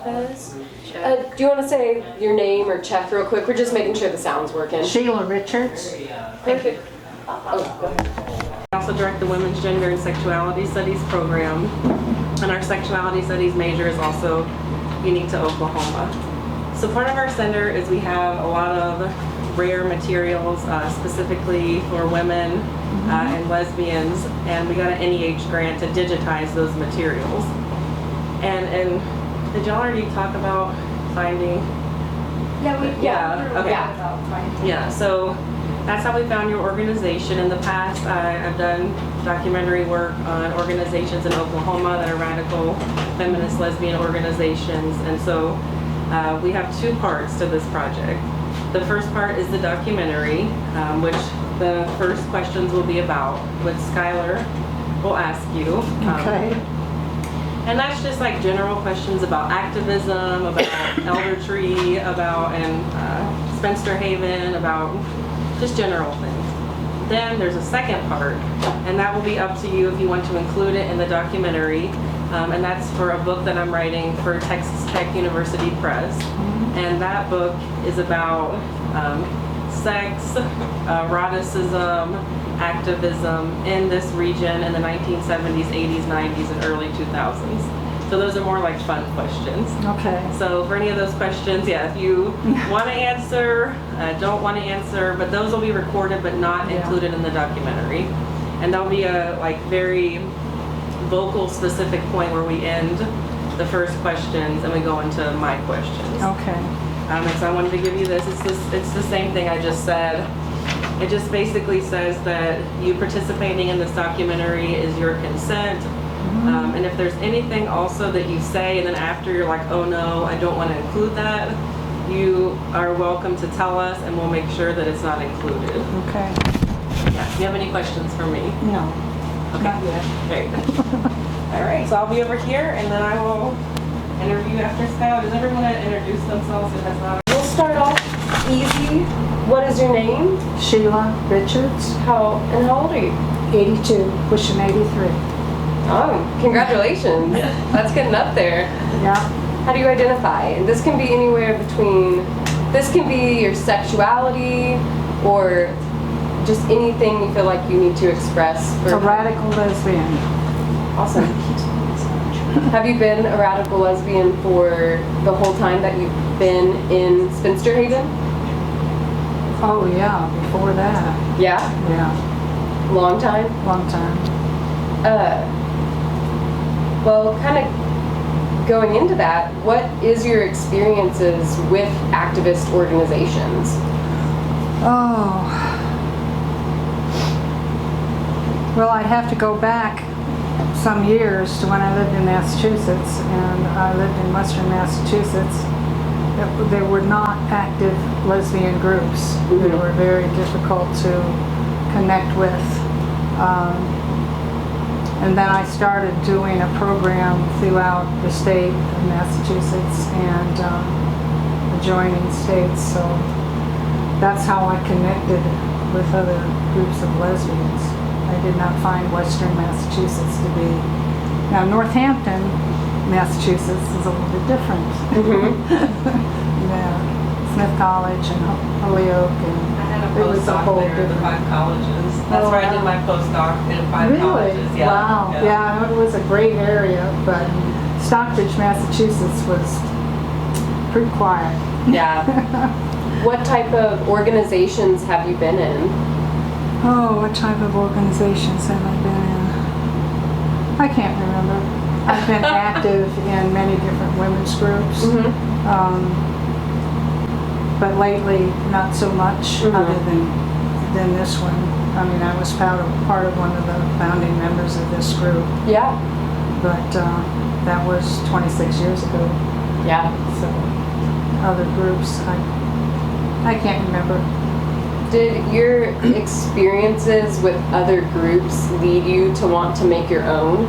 Lopez. Do you want to say your name or check real quick? We're just making sure the sound's working. Sheila Richards. Perfect. Oh, go ahead. I also direct the Women's Gender and Sexuality Studies program, and our Sexuality Studies major is also unique to Oklahoma. So part of our center is we have a lot of rare materials specifically for women and lesbians, and we got an NEH grant to digitize those materials. And did y'all already talk about finding? Yeah, so that's how we found your organization. In the past, I've done documentary work on organizations in Oklahoma that are radical feminist lesbian organizations, and so we have two parts to this project. The first part is the documentary, which the first questions will be about, which Skylar will ask you. Okay. And that's just like general questions about activism, about Elder Tree, about Spencer Haven, about just general things. Then there's a second part, and that will be up to you if you want to include it in the documentary. And that's for a book that I'm writing for Texas Tech University Press. And that book is about sex, eroticism, activism in this region in the 1970s, 80s, 90s, and early 2000s. So those are more like fun questions. Okay. So for any of those questions, yeah, if you want to answer, don't want to answer, but those will be recorded but not included in the documentary. And there'll be a like very vocal specific point where we end the first questions and we go into my questions. Okay. And so I wanted to give you this. It's the same thing I just said. It just basically says that you participating in this documentary is your consent. And if there's anything also that you say and then after you're like, oh no, I don't want to include that, you are welcome to tell us and we'll make sure that it's not included. Okay. Yeah. Do you have any questions for me? No. Okay. Not yet. Very good. All right, so I'll be over here and then I will interview after Skylar. Does everyone want to introduce themselves who has not? We'll start off easy. What is your name? Sheila Richards. How old are you? 82, pushing 83. Oh, congratulations. That's getting up there. Yeah. How do you identify? And this can be anywhere between, this can be your sexuality or just anything you feel like you need to express. A radical lesbian. Awesome. Have you been a radical lesbian for the whole time that you've been in Spencer Haven? Oh yeah, before that. Yeah? Yeah. Long time? Long time. Well, kind of going into that, what is your experiences with activist organizations? Oh. Well, I'd have to go back some years to when I lived in Massachusetts, and I lived in Western Massachusetts. There were not active lesbian groups. They were very difficult to connect with. And then I started doing a program throughout the state of Massachusetts and adjoining states. So that's how I connected with other groups of lesbians. I did not find Western Massachusetts to be. Now Northampton, Massachusetts is a little bit different. Yeah, Smith College and Holyoke, and I had a it was a postdoc whole there at the different. 5 colleges. That's Oh, where I did wow. my postdoc in 5 colleges. Yeah. Wow. Yeah, it was a great area, but Stockbridge, Massachusetts was pretty quiet. Yeah. What type of organizations have you been in? Oh, what type of organizations have I been in? I can't remember. I've been active in many different women's groups, but lately not so much, other than this one. I mean, I was part of one of the founding members of this group. Yeah. But that was 26 years ago. Yeah. So other groups, I can't remember. Did your experiences with other groups lead you to want to make your own?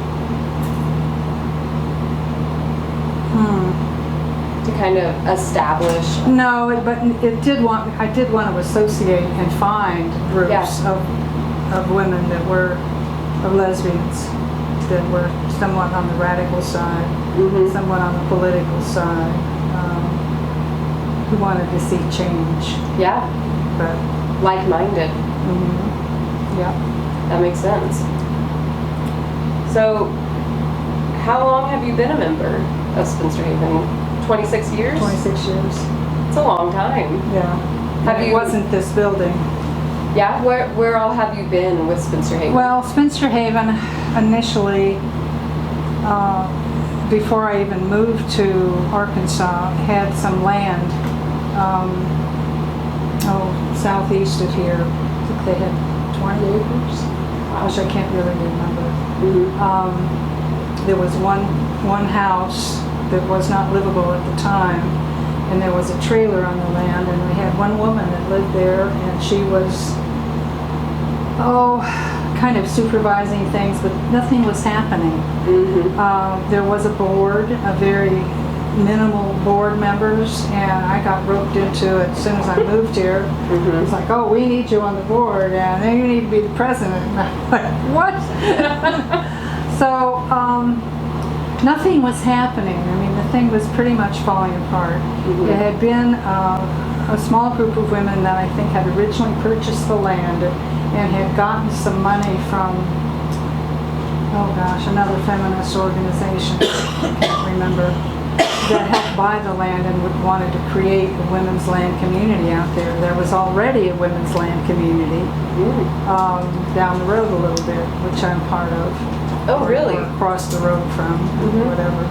To kind of establish? No, but I did want to associate and find groups of women that were of lesbians. that were somewhat on the radical side, Mhm. somewhat on the political side, who wanted to see change. Yeah. But Like-minded. yeah, That makes sense. So, how long have you been a member of Spinster Haven? 26 years? 26 years. It's a long time. Yeah. Have And you- It wasn't this building. Yeah? Where all have you been with Spinster Haven? Well, Spinster Haven initially, before I even moved to Arkansas, had some land, southeast of here. I think they had 20 acres, which I can't really remember. Mhm. There was one house that was not livable at the time, and there was a trailer on the land, and we had one woman that lived there, and she was, kind of supervising things, but nothing was happening. Mhm. There was a board, a very minimal board members, and I got roped into it as soon as I moved here. Mhm. It's like, oh, we need you on the board, and then you need to be the president. And I'm like, what? So, nothing was happening. I mean, the thing was pretty much falling apart. Mhm. It had been a small group of women that I think had originally purchased the land and had gotten some money from, another feminist organization, I can't remember, that helped buy the land and wanted to create a women's land community out there. There was already a women's land community down the road a little bit, which I'm part of. Oh, really? Or across the road from, whatever.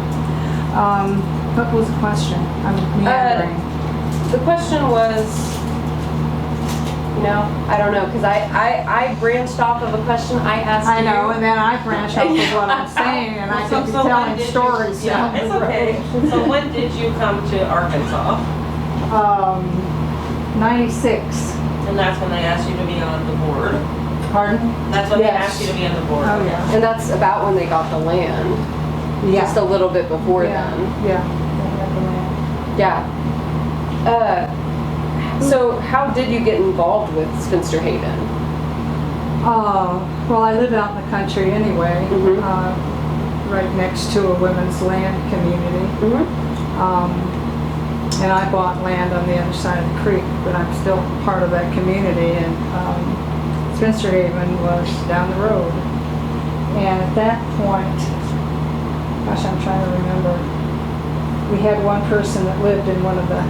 What was the question? I'm meandering. The question was, I don't know, because I branched off of a question I asked I you. know, and then I branch off of what I'm saying, and I could be when telling did stories. You, yeah, it's okay. So when did you come to Arkansas? 96. And that's when they asked you to be on the board. Pardon? That's when Yes. they asked you to be on the board. Oh, yeah. And that's about when they got the land. Yeah. Just a little bit before Yeah. then. Yeah. They had the land. Yeah. So how did you get involved with Spinster Haven? Well, I live out in the country anyway, Mhm. right next to a women's land community. And I bought land on the other side of the creek, but I'm still part of that community, and Spinster Haven was down the road. And at that point, gosh, I'm trying to remember, we had one person that lived in one of the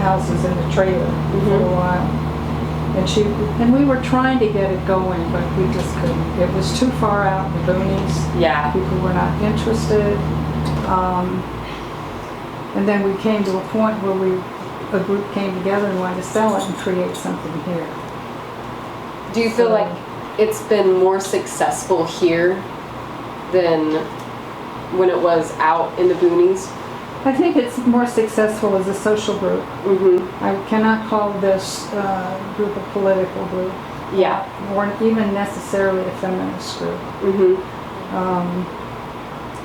houses in the trailer for a while. And we were trying to get it going, but we just couldn't. It was too far out in the boonies. Yeah. People were not interested. And then we came to a point where a group came together and wanted to sell it and create something here. Do you feel like it's been more successful here than when it was out in the boonies? I think it's more successful as a social group. I cannot call this group a political group. Yeah. Or even necessarily a feminist group.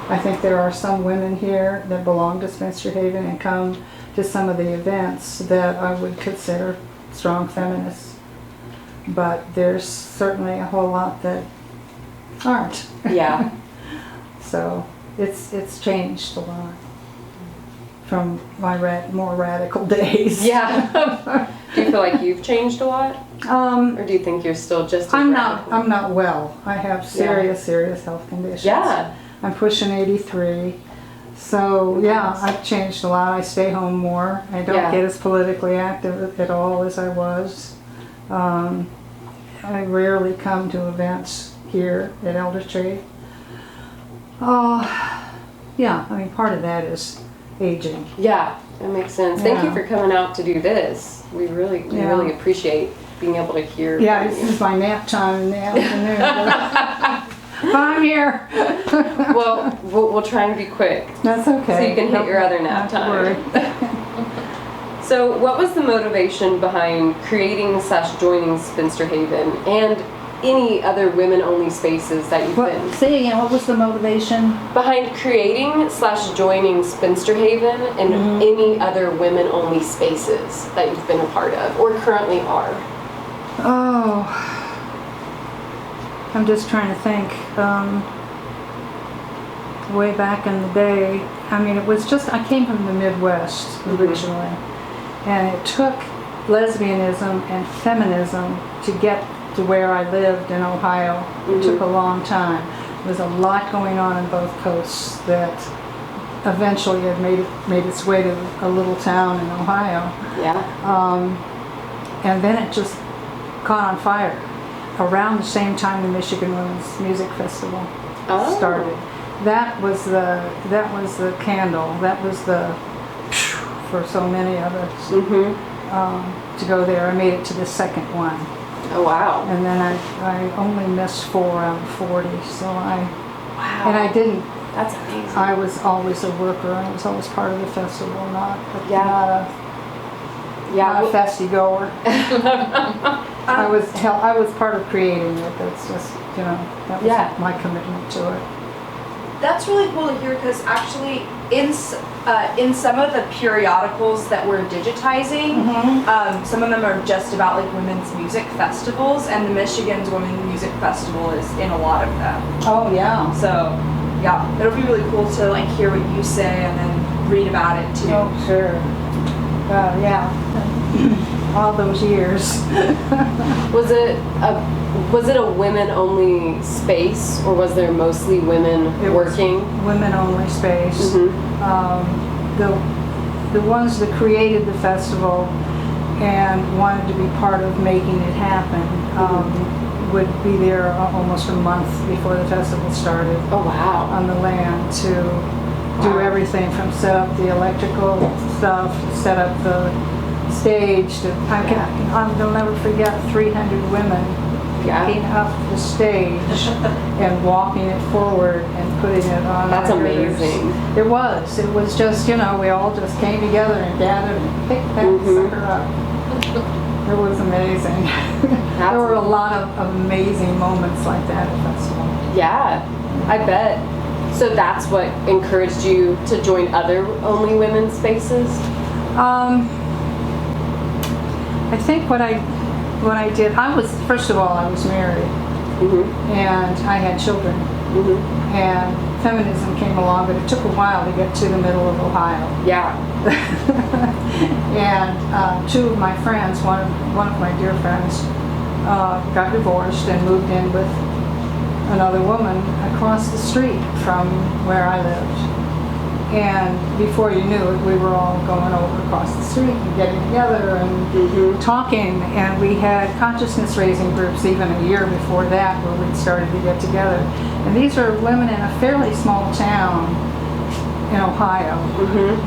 I think there are some women here that belong to Spinster Haven and come to some of the events that I would consider strong feminists. But there's certainly a whole lot that aren't. Yeah. So it's changed a lot from my more radical days. Yeah. Do you feel like you've changed a lot? Or do you think you're still just as radical? I'm not well. I have serious health conditions. Yeah. I'm pushing 83. So yeah, I've changed a lot. I stay home more. I don't get as politically active at all as I was. I rarely come to events here at Elder Tree. Yeah, I mean, part of that is aging. Yeah, that makes sense. Thank you Yeah. for coming out to do this. We really appreciate being able to hear. Yeah, from this you. is my nap time in the afternoon. But I'm here. Well, we'll try and be quick. That's okay. So you can hit your other nap Not to worry. time. So what was the motivation behind creating / joining Spinster Haven and any other women-only spaces that you've been? Say again, what was the motivation? Behind creating / joining Spinster Haven and any other women-only spaces that you've been a part of or currently are? Oh, I'm just trying to think. way back in the day, I mean, it was just, I came from the Midwest originally, and it took lesbianism and feminism to get to where I lived in Ohio. It took a long time. There was a lot going on in both coasts that eventually had made its way to a little town in Ohio. Yeah. And then it just caught on fire around the same time the Michigan Women's Music Festival started. That was the candle. That was the for so many of us to go there. I made it to the second one. Oh wow. And then I only missed 4 out of 40. So Wow. and I didn't. That's amazing. I was always a worker. I was always part of the festival, not a festy goer. I was part of creating it. That's just, that was my commitment to it. That's really cool to hear, because actually in some of the periodicals that we're digitizing, some of them are just about like women's music festivals, and the Michigan's Women's Music Festival is in a lot of them. Oh yeah. So yeah, it'll be really cool to like hear what you say and then read about it too. Oh sure. Yeah. All those years. Was it a women-only space, or was there mostly women working? Women-only space. The ones that created the festival and wanted to be part of making it happen would be there almost a month before the festival started. Oh wow. On the land to do everything from set up the electrical stuff, set up the stage. I'll never forget 300 women picking up the stage and walking it forward and putting it on. That's amazing. It was just, we all just came together and gathered and picked that sucker up. It was amazing. There were a lot of amazing moments like that at the festival. Yeah, I bet. So that's what encouraged you to join other only women spaces? I think what I did, first of all, I was married, and I had children, and feminism came along, but it took a while to get to the middle of Ohio. Yeah. And 2 of my friends, one of my dear friends, got divorced and moved in with another woman across the street from where I lived. And before you knew it, we were all going over across the street and getting together and talking. And we had consciousness raising groups even a year before that, where we started to get together. And these are women in a fairly small town in Ohio,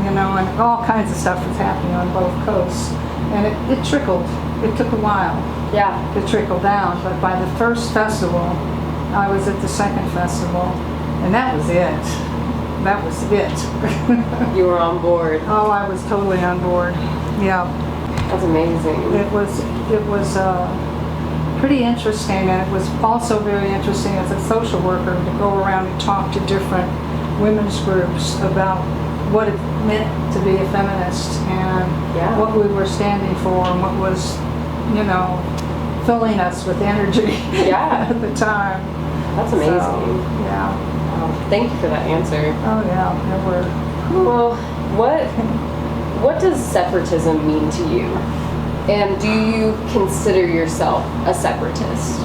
and all kinds of stuff was happening on both coasts. And it trickled. It took a while to trickle down. But by the first festival, I was at the second festival, and that was it. That was it. You were on board. Oh, I was totally on board. Yeah. That's amazing. It was pretty interesting, and it was also very interesting as a social worker to go around and talk to different women's groups about what it meant to be a feminist and what we were standing for and what was, filling us with energy at the time. That's amazing. So, yeah. Thank you for that answer. Oh yeah, there were. Well, what does separatism mean to you? And do you consider yourself a separatist?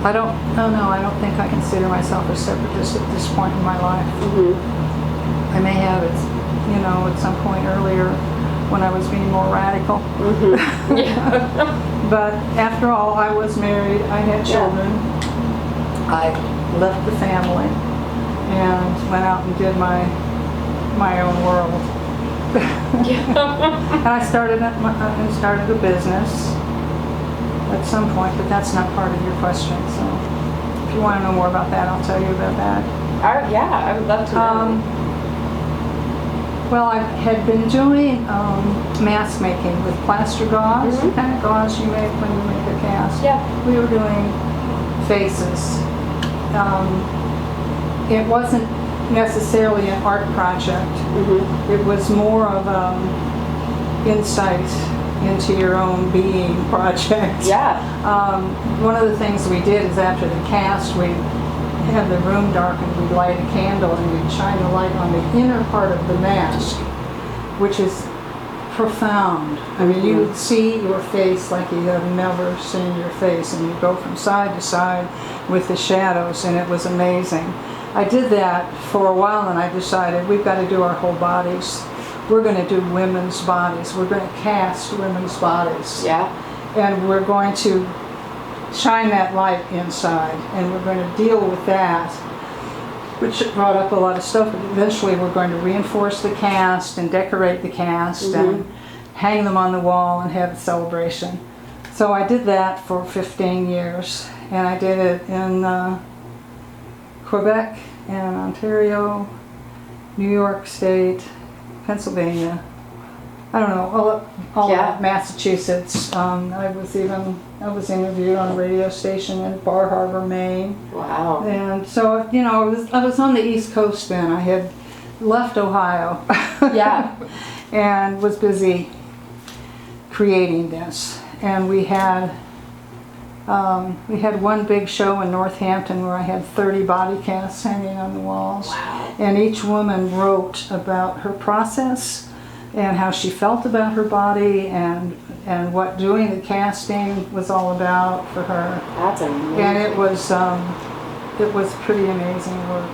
I don't think I consider myself a separatist at this point in my life. I may have at some point earlier when I was being more radical. But after all, I was married, I had children, I left the family and went out and did my own world. And I started a business at some point, but that's not part of your question. So if you want to know more about that, I'll tell you about that. I would love to know. Well, I had been doing mask making with plaster gauze, the kind of gauze you make when you make a cast. Yeah. We were doing faces. It wasn't necessarily an art project. It was more of insight into your own being project. Yeah. One of the things we did is after the cast, we had the room darkened, we'd light a candle and we'd shine the light on the inner part of the mask, which is profound. I mean, you would see your face like you have never seen your face, and you go from side to side with the shadows, and it was amazing. I did that for a while, and I decided we've got to do our whole bodies. We're going to do women's bodies. We're going to cast women's bodies. Yeah. And we're going to shine that light inside, and we're going to deal with that, which brought up a lot of stuff. Eventually we're going to reinforce the cast and decorate the cast and hang them on the wall and have a celebration. So I did that for 15 years, and I did it in Quebec and Ontario, New York State, Pennsylvania, I don't know, all of Massachusetts. I was interviewed on a radio station in Bar Harbor, Maine. Wow. And so, you know, I was on the East Coast then. I had left Ohio. Yeah. And was busy creating this. And we had one big show in Northampton where I had 30 body casts hanging on the walls. Wow. And each woman wrote about her process and how she felt about her body and what doing the casting was all about for her. That's amazing. And it was pretty amazing work.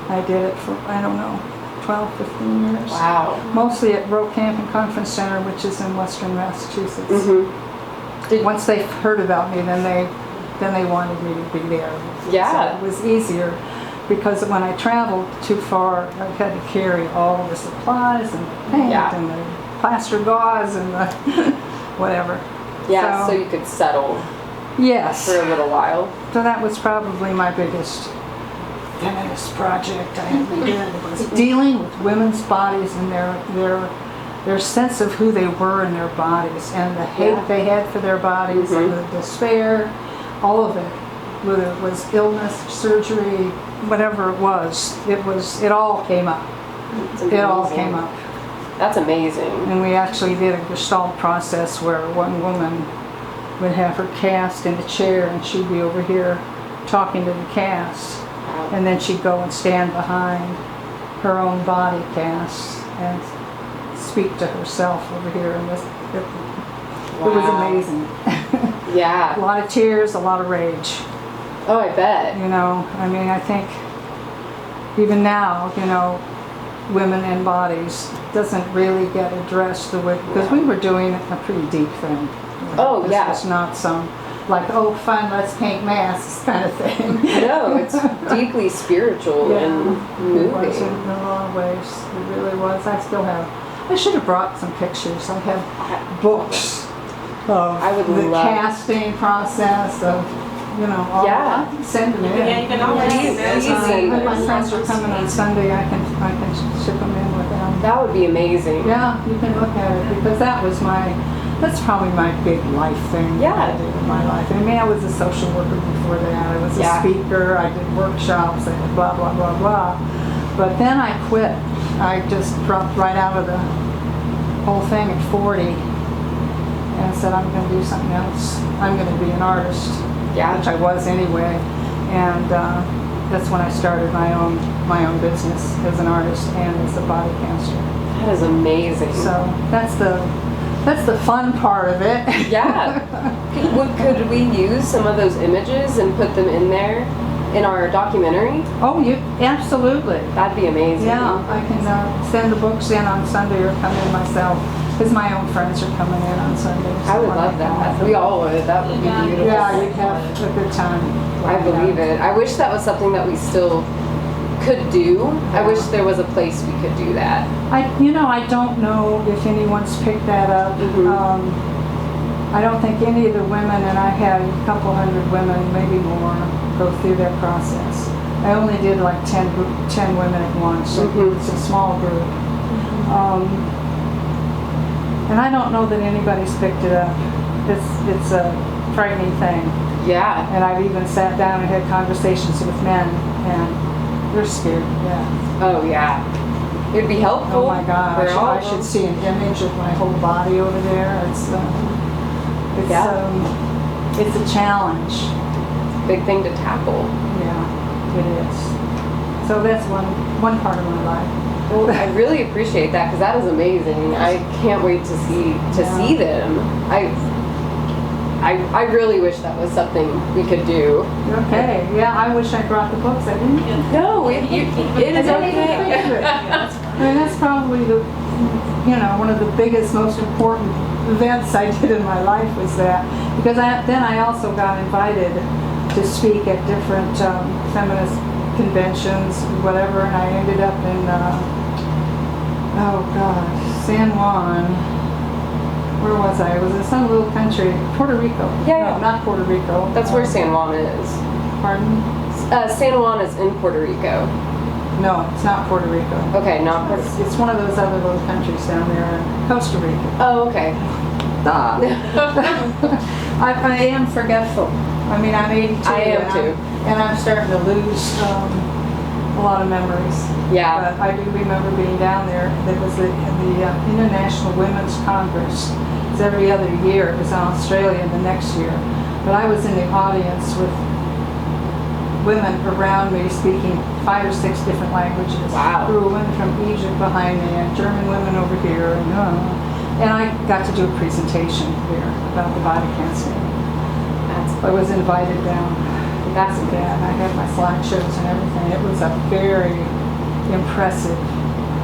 I did it for, I don't know, 12, 15 years. Wow. Mostly at Roe Camp and Conference Center, which is in Western Massachusetts. Once they heard about me, then they wanted me to be there. Yeah. So it was easier because when I traveled too far, I had to carry all the supplies and the paint and the plaster gauze and the whatever. Yeah, so you could settle yes, for a little while. So that was probably my biggest feminist project I ever did, was dealing with women's bodies and their sense of who they were in their bodies and the hate they had for their bodies and the despair, all of it. Whether it was illness, surgery, whatever it all came up. It all came up. That's amazing. And we actually did a Gestalt process where one woman would have her cast in a chair and she'd be over here talking to the cast. Wow. And then she'd go and stand behind her own body cast and speak to herself over here. And it was amazing. Yeah. A lot of tears, a lot of rage. Oh, I bet. You know, I mean, I think even now, you know, women and bodies doesn't really get addressed the way, because we were doing a pretty deep thing. Oh, this yeah. was not some, like, oh, fun, let's paint masks kind of thing. No, it's deeply spiritual and moving. It was in a lot of ways. It really was. I still have, I should have brought some pictures. I have books of the casting process of, you know, all Yeah. send them in. Yeah, you can always My friends are coming on Sunday. I can ship them in with them. That would be amazing. Yeah, you can look at it because that's probably my big life thing that I did in my life. I mean, I was a social worker before that. I was a speaker. I did workshops. I did blah, blah, blah, blah. But then I quit. I just dropped right out of the whole thing at 40 and said, I'm going to do something else. I'm going to be an artist. Yeah. Which I was anyway, and that's when I started my own business as an artist and as a body caster. That is amazing. So that's the fun part of it. Yeah. Could we use some of those images and put them in there in our documentary? Oh, absolutely. That'd be amazing. Yeah, I can send the books in on Sunday or come in myself. Because my own friends are coming in on Sundays. I would love that. We all would. That would be beautiful. Yeah, you'd have a good time. I believe it. I wish that was something that we still could do. I wish there was a place we could do that. I don't know if anyone's picked that up. I don't think any of the women, and I've had a couple hundred women, maybe more, go through that process. I only did like 10 women at once, so it's a small group. And I don't know that anybody's picked it up. It's a frightening thing. Yeah. And I've even sat down and had conversations with men, and they're scared to death. Oh, yeah. it'd be helpful. Oh my gosh, for all I of should them. see an image of my whole body over there. It's a challenge. Big thing to tackle. Yeah, it is. So that's one part of my life. Well, I really appreciate that because that is amazing. I can't wait to see them. I really wish that was something we could do. Okay, yeah, I wish I brought the books. I didn't. No, it is I don't even think of okay. it. I mean, that's probably one of the biggest, most important events I did in my life was that. Because then I also got invited to speak at different feminist conventions, whatever, and I ended up in, San Juan. Where was I? It was in some little country, Puerto Rico. Yeah. No, not Puerto Rico. That's where San Juan is. Pardon? San Juan is in Puerto Rico. No, it's not Puerto Rico. Okay, not Puerto Rico. It's one of those other little countries down there in Costa Rica. Oh, okay. I am forgetful. I mean, I'm 82. I am too. And I'm starting to lose a lot of memories. Yeah. But I do remember being down there. There was the International Women's Congress. It's every other year. It was in Australia the next year. But I was in the audience with women around me speaking 5 or 6 different languages. Wow. There were women from Egypt behind me and German women over here. And I got to do a presentation there about the body cancer. I was invited down. That's that. I had my slideshows and everything. It was a very impressive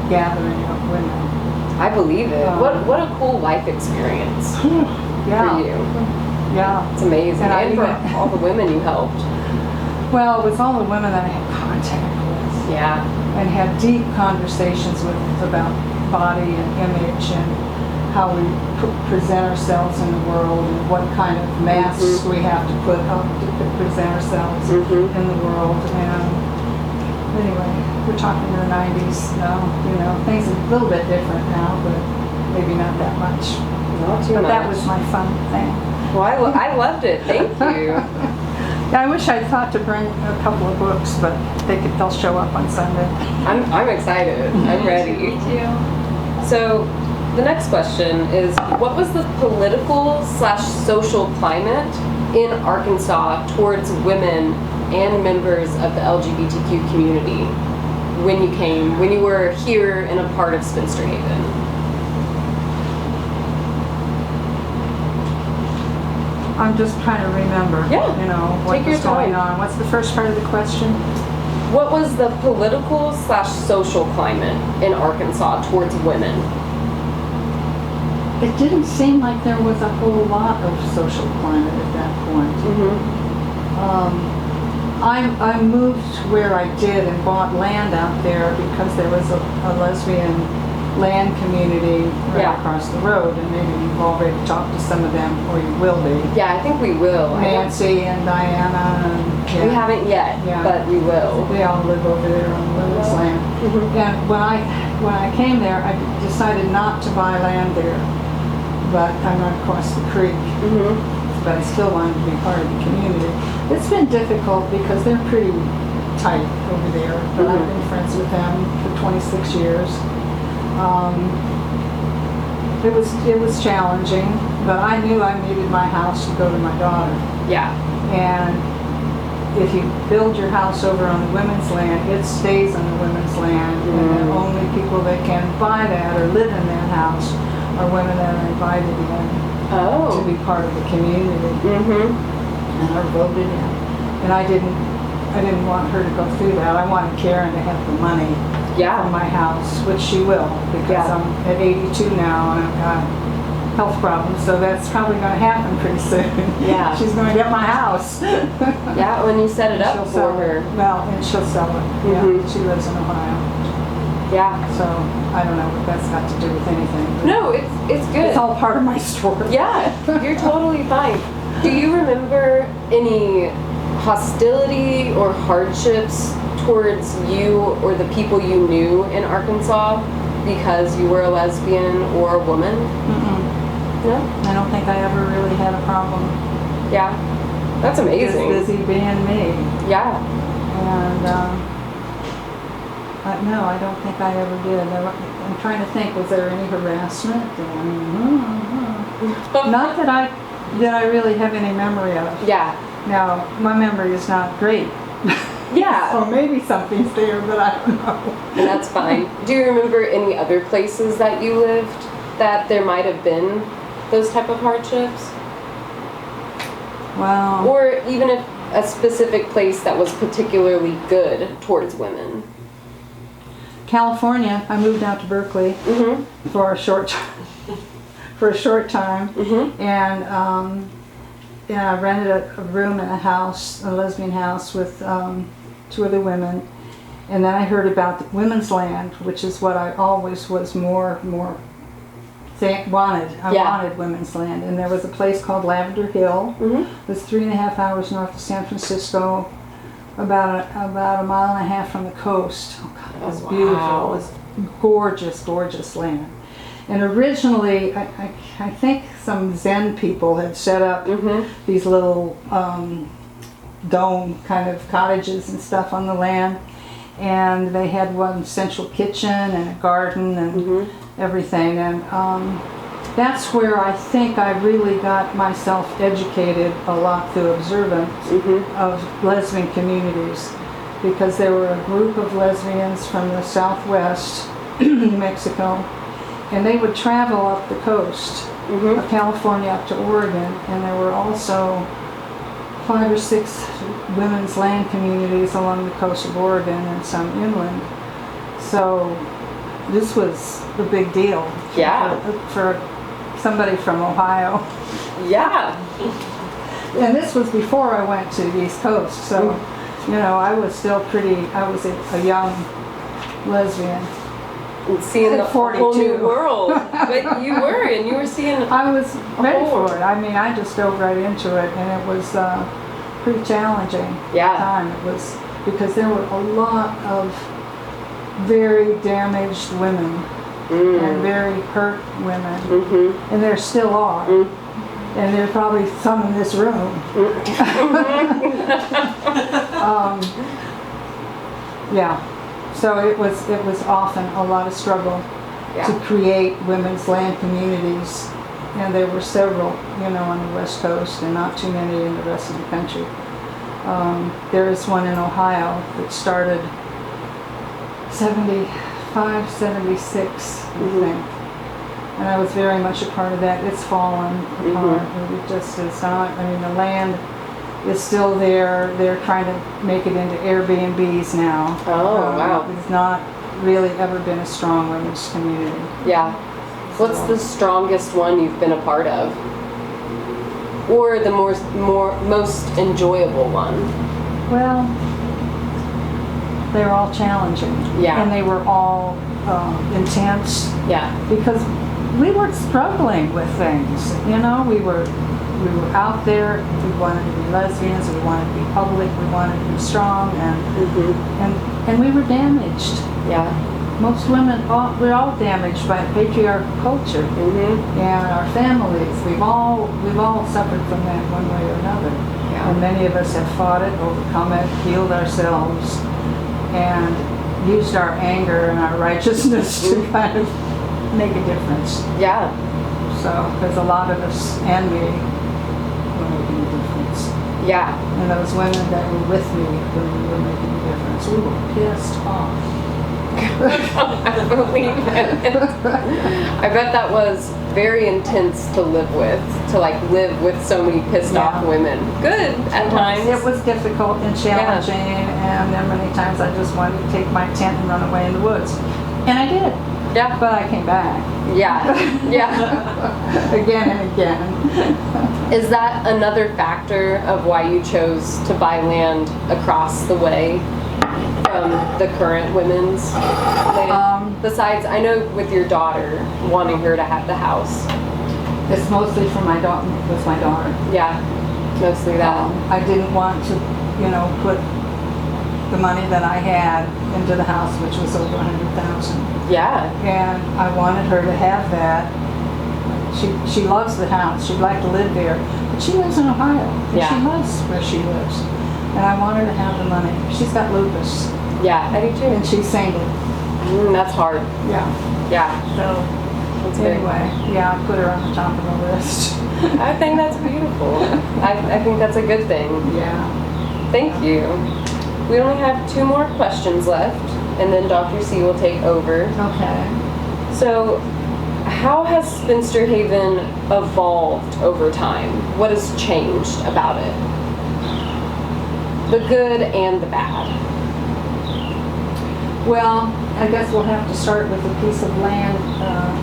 gathering of women. I believe it. What a cool life experience Yeah. for you. Yeah. It's amazing. And I And for even- all the women you helped. Well, with all the women that I had contact with Yeah. and had deep conversations with about body and image and how we present ourselves in the world and what kind of masks we have to put up to present ourselves in the world. And anyway, we're talking in the 90s now. Things are a little bit different now, but maybe not that much. Not too But much. that was my fun thing. Well, I loved it. Thank you. Yeah, I wish I'd thought to bring a couple of books, but they'll show up on Sunday. I'm excited. I'm ready. Me too. So, the next question is, what was the political/social climate in Arkansas towards women and members of the LGBTQ community when you were here and a part of Spinster Haven? I'm just trying to remember, Yeah, what take your was going time. on. What's the first part of the question? What was the political/social climate in Arkansas towards women? It didn't seem like there was a whole lot of social climate at that point. I moved where I did and bought land out there because there was a lesbian land community right across the road, and maybe you've already talked to some of them, or you will be. Yeah, I think we will. Nancy and Diana. And, We haven't yet, but we will. They all live over there on women's land. And when I came there, I decided not to buy land there, but I run across the creek. But I still wanted to be part of the community. It's been difficult because they're pretty tight over there, but I've been friends with them for 26 years. It was challenging, but I knew I needed my house to go to my daughter. Yeah. And if you build your house over on the women's land, it stays on the women's land, and the only people that can buy that or live in that house are women that are invited in to be part of the community and are voted in. And I didn't want her to go through that. I wanted Karen to have the money for my house, which she will, because I'm at 82 now and I've got health problems, so that's probably going to happen pretty soon. Yeah. She's going to get my house. Yeah, when you set it up for her. Well, and she'll sell it. Yeah, she lives in Ohio. Yeah. So I don't know what that's got to do with anything. No, it's good. It's all part of my story. Yeah, you're totally fine. Do you remember any hostility or hardships towards you or the people you knew in Arkansas because you were a lesbian or a woman? No? I don't think I ever really had a problem. Yeah. That's amazing. Just busy being me. Yeah. And No, I don't think I ever did. I'm trying to think, was there any harassment? Not that I really have any memory of. Yeah. Now, my memory is not great. Yeah. So maybe something's there, but I don't know. And that's fine. Do you remember any other places that you lived that there might have been those type of hardships? Wow. Or even if a specific place that was particularly good towards women? California, I moved out to Berkeley for a short time, and I rented a room in a house, a lesbian house, with 2 other women, and then I heard about the women's land, which is what I always was more wanted. I wanted women's land, and there was a place called Lavender Hill. It was 3.5 hours north of San Francisco, about a mile and a half from the coast. Oh God, it was beautiful. It was gorgeous, gorgeous land. And originally, I think some Zen people had set up these little dome kind of cottages and stuff on the land, and they had one central kitchen and a garden and everything, and that's where I think I really got myself educated a lot through observance of lesbian communities, because there were a group of lesbians from the southwest New Mexico, and they would travel up the coast of California up to Oregon, and there were also 5 or 6 women's land communities along the coast of Oregon and some inland. So this was a big deal for somebody from Ohio. Yeah. And this was before I went to the East Coast, so you know, I was still I was a young lesbian. Seeing the whole 42. new world. But you were seeing... I was ready for it. I mean, I just dove right into it, and it was pretty challenging time. It was because there were a lot of very damaged women and very hurt women, and there still are. And there are probably some in this room. So it was often a lot of struggle to create women's land communities, and there were several, you know, on the West Coast, and not too many in the rest of the country. There is one in Ohio that started 75, 76, I think. And I was very much a part of that. It's fallen apart. It just is not. I mean, the land is still there. They're trying to make it into Airbnbs now. Oh, wow. It's not really ever been a strong women's community. Yeah. What's the strongest one you've been a part of? Or the most enjoyable one? Well, they were all challenging. Yeah. And they were all intense. Yeah. Because we were struggling with things. You know, we were out there. We wanted to be lesbians. We wanted to be public. We wanted to be strong, and we were damaged. Yeah. Most women, we're all damaged by patriarchal culture and our families. We've all suffered from that one way or another. Yeah. And many of us have fought it, overcome it, healed ourselves, and used our anger and our righteousness to kind of make a difference. Yeah. So, because a lot of us and me were making a difference. Yeah. And those women that were with me when we were making a difference, we were pissed off. I believe it. I bet that was very intense to live with, to like live with so many pissed off women. Good at times. It was difficult and challenging, and then many times I just wanted to take my tent and run away in the woods. And I did. Yeah. But I came back. Yeah. Yeah. Again and again. Is that another factor of why you chose to buy land across the way from the current women's land? Besides, I know with your daughter, wanting her to have the house. It's mostly for my daughter. With my daughter. Yeah, mostly that. I didn't want to, you know, put the money that I had into the house, which was over $100,000. Yeah. And I wanted her to have that. She loves the house. She'd like to live there, but she lives in Ohio. And she loves where she lives. And I want her to have the money. She's got lupus. Yeah, I do too. and she sang it. That's hard. Yeah. Yeah. So That's very anyway, yeah, I put her on the top of the list. I think that's beautiful. I think that's a good thing. Yeah. Thank you. We only have 2 more questions left, and then Dr. C will take over. Okay. So, how has Spinster Haven evolved over time? What has changed about it? The good and the bad. Well, I guess we'll have to start with a piece of land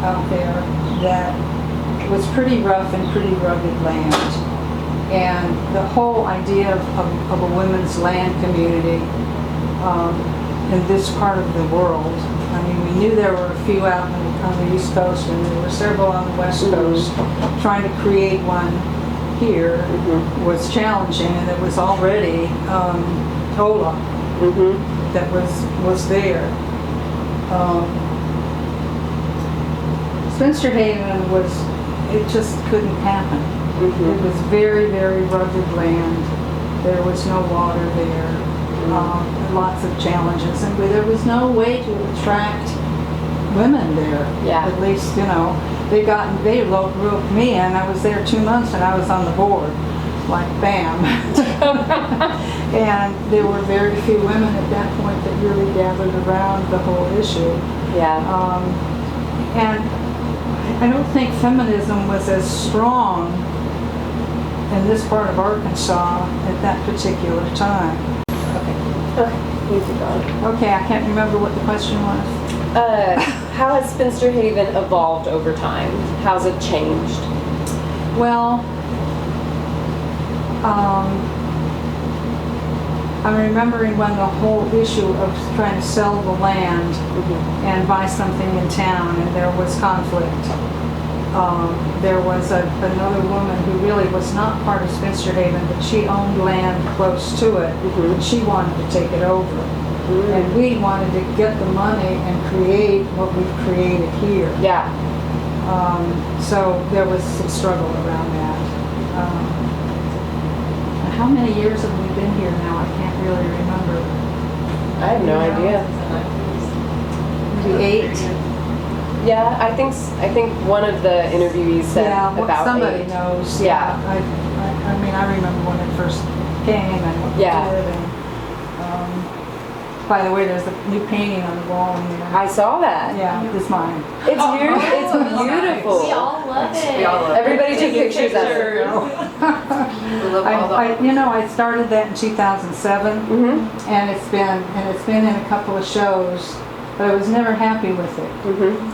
out there that was pretty rough and pretty rugged land. And the whole idea of a women's land community in this part of the world, I mean, we knew there were a few out on the East Coast, and there were several on the West Coast. Trying to create one here was challenging, and it was already TOLA that was there. Spinster Haven it just couldn't happen. It was very, very rugged land. There was no water there. Lots of challenges, and there was no way to attract women there. Yeah. At least, they roped me in. I was there 2 months, and I was on the board. Like, bam. And there were very few women at that point that really gathered around the whole issue. Yeah. And I don't think feminism was as strong in this part of Arkansas at that particular time. Okay. Thank you, Dawn. Okay, I can't remember what the question was. How has Spinster Haven evolved over time? How's it changed? Well, I'm remembering when the whole issue of trying to sell the land and buy something in town, and there was conflict. There was another woman who really was not part of Spinster Haven, but she owned land close to it, and she wanted to take it over. And we wanted to get the money and create what we've created here. Yeah. So there was some struggle around that. How many years have we been here now? I can't really remember. I have no idea. Maybe 8? Yeah, I think one of the interviewees said about somebody 8. knows. Yeah. I mean, I remember when it first came and what we did. And, by the way, there's a new painting on the wall in there. I saw that. Yeah, it's mine. It's beautiful. We all love it. Everybody took pictures of it. I started that in 2007, and it's been in a couple of shows, but I was never happy with it.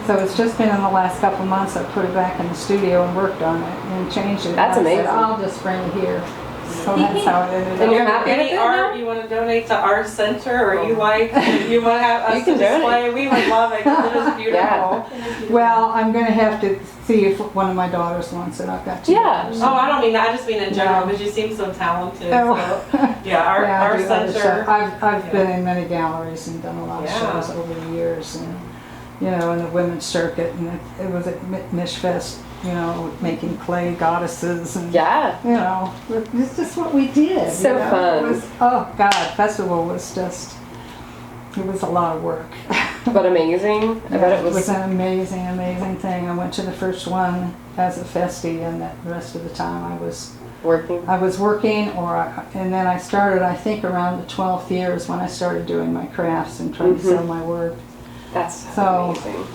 So it's just been in the last couple of months I put it back in the studio and worked on it and changed it. That's amazing. I said, I'll just bring it here. So that's how it ended up. And you're happy with Any it art now? you want to donate to our center, or you want to have us You can to display? donate. We would love it because it is beautiful. Well, I'm going to have to see if one of my daughters wants it. I've got 2 Yeah. daughters. Oh, I don't mean that. I just mean in general No. because you seem so talented. Oh. So, yeah, our I do other center. stuff. I've been in many galleries and done a lot of Yeah. shows over the years, and in the women's circuit, and it was at Mishfest, making clay goddesses, and it's just what we did. So fun. It was, oh God, festival was just, it was a lot of work. But amazing. I bet it was. an amazing, amazing thing. I went to the first one as a festie, and the rest of the time I was working. and then I started, I think, around the 12th year is when I started doing my crafts and trying to sell my work. That's So- amazing.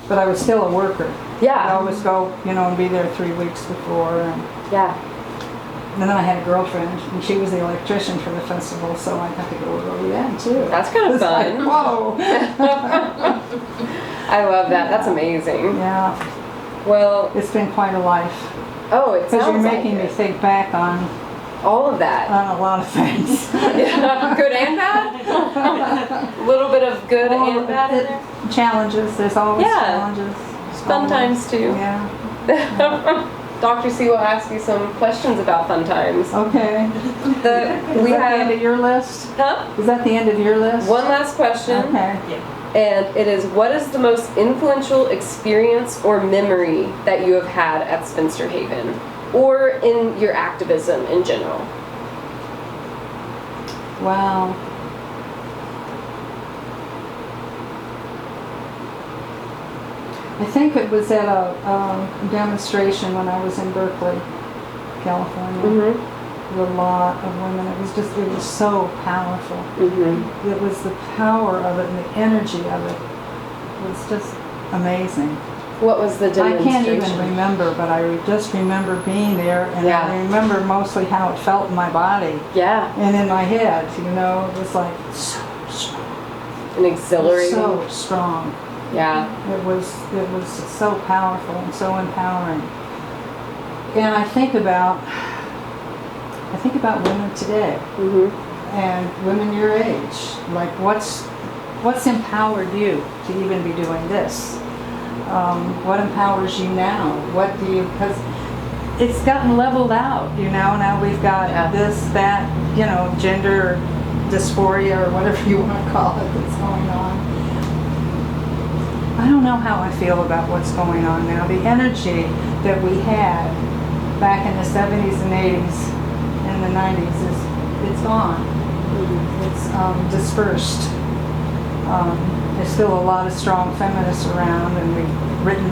But I was still a worker. I Yeah. always go, and be there 3 weeks before. And Yeah. then I had a girlfriend, and she was the electrician for the festival, so I got to go over that too. That's kind of It's like, fun. whoa. I love that. That's amazing. Yeah, Well, it's been quite a life. oh, it Because sounds you're like making me it. think back on All of that. a lot of things. Yeah. Good and bad? A little bit of good and bad in there? Challenges, there's always Yeah. challenges. Fun times too. Yeah, Dr. C will ask you some questions about fun times. okay. We Is that the end have, of your list? huh? Is that the end of your list? One last question. Okay. And it is, what is the most influential experience or memory that you have had at Spinster Haven? Or in your activism in general? Wow. I think it was at a demonstration when I was in Berkeley, California. Mm-hmm. With a lot of women. It was so powerful. Mm-hmm. It was the power of it and the energy of it. It was just amazing. What was the I demonstration? can't even remember, but I just remember being there, and Yeah. I remember mostly how it felt in my body Yeah. and in my head. You know, it was like so strong. And exhilarating. So strong. Yeah. It was so powerful and so empowering. And I think about women today Mm-hmm. and women your age. Like what's empowered you to even be doing this? What empowers you now? What do you? Because it's gotten leveled out. You know, now we've got Yeah. this, that, you know, gender dysphoria or whatever you want to call it that's going on. I don't know how I feel about what's going on now. The energy that we had back in the 70s and 80s and the 90s it's gone. It's dispersed. There's still a lot of strong feminists around, and we've written